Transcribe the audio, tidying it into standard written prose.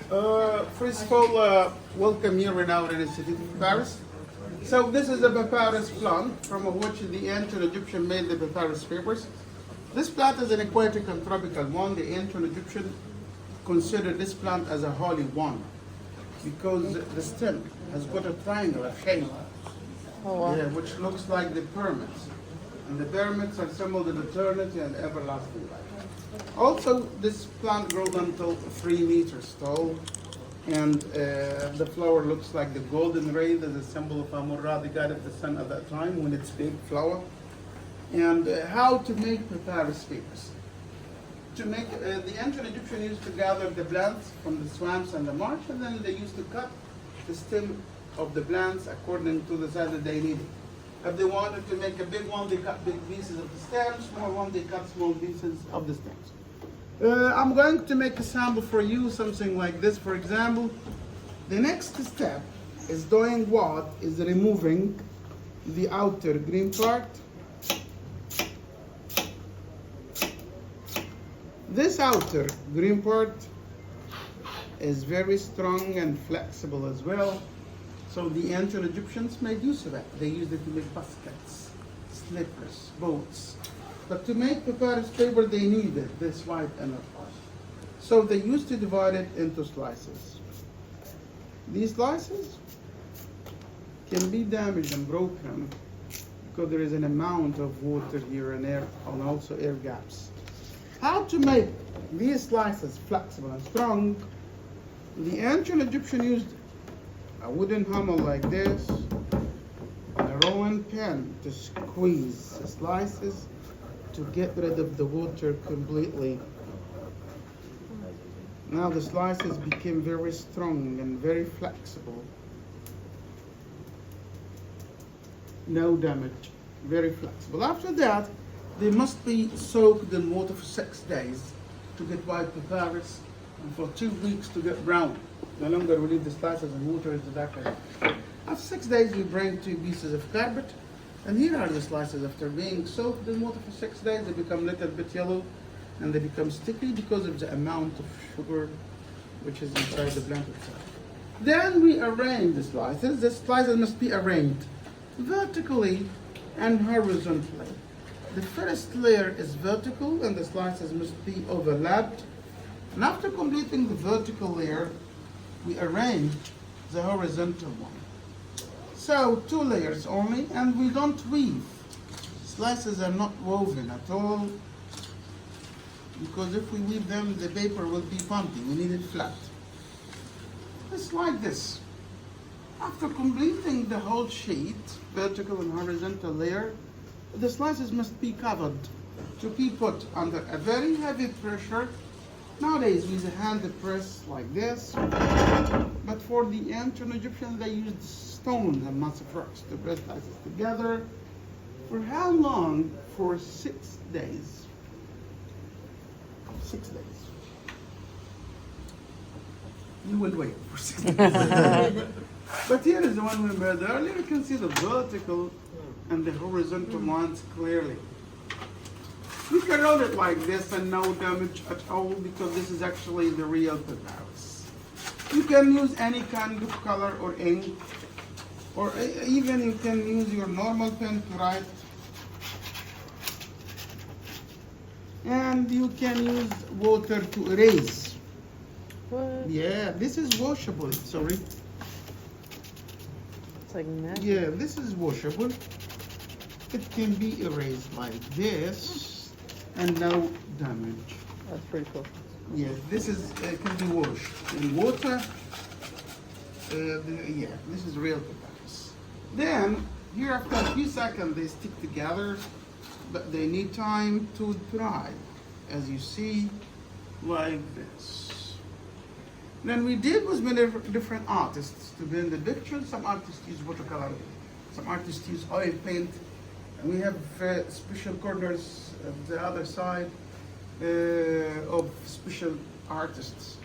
First of all, welcome here in our Institute of Paris. So this is a papyrus plant from which the ancient Egyptian made the papyrus papers. This plant is an aquatic and tropical one. The ancient Egyptian considered this plant as a holy one because the stem has got a triangular shape, yeah, which looks like the pyramids. And the pyramids are symbols of eternity and everlasting life. Also, this plant grows until 3 meters tall, and the flower looks like the golden ray. That's a symbol of Amon-Ra, the god of the sun at that time, when it's big flower. And how to make papyrus papers. To make, the ancient Egyptian used to gather the plants from the swamps and the marsh, and then they used to cut the stem of the plants according to the size that they needed. If they wanted to make a big one, they cut big pieces of the stem. Small one, they cut small pieces of the stems. I'm going to make a sample for you, something like this. For example, the next step is doing what? Is removing the outer green part. This outer green part is very strong and flexible as well. So the ancient Egyptians made use of it. They used it to make baskets, slippers, boats. But to make papyrus paper, they needed this white inner part. So they used to divide it into slices. These slices can be damaged and broken because there is an amount of water here and there, and also air gaps. How to make these slices flexible and strong? The ancient Egyptian used a wooden hammer like this, and a rolling pin to squeeze the slices to get rid of the water completely. Now the slices became very strong and very flexible. No damage, very flexible. After that, they must be soaked in water for 6 days to get white papyrus, and for 2 weeks to get brown. No longer we leave the slices in water into that way. After 6 days, we bring 2 pieces of carpet, and here are the slices. After being soaked in water for 6 days, they become a little bit yellow, and they become sticky because of the amount of sugar which is inside the plant itself. Then we arrange the slices. The slices must be arranged vertically and horizontally. The first layer is vertical, and the slices must be overlapped. And after completing the vertical layer, we arrange the horizontal one. So 2 layers only, and we don't weave. Slices are not woven at all, because if we weave them, the paper will be bumpy. We need it flat. Just like this. After completing the whole sheet, vertical and horizontal layer, the slices must be covered to be put under a very heavy pressure. Nowadays we use a hand press like this, but for the ancient Egyptians they used stones and massive rocks to press slices together. For how long? For 6 days. 6 days. You will wait for 6 days. But here is the one we made earlier. You can see the vertical and the horizontal lines clearly. You can roll it like this and no damage at all, because this is actually the real papyrus. You can use any kind of color or ink, or even you can use your normal pen to write. And you can use water to erase. What? Yeah, this is washable, sorry. It's like magic. Yeah, this is washable. It can be erased like this and no damage. That's pretty cool. Yeah, this is can be washed in water. Yeah, this is real papyrus. Then, here after a few seconds they stick together, but they need time to dry, as you see, like this. Then we did with many different artists to build the picture. Some artists use watercolor, some artists use oil paint. And we have special corners of the other side of special artists.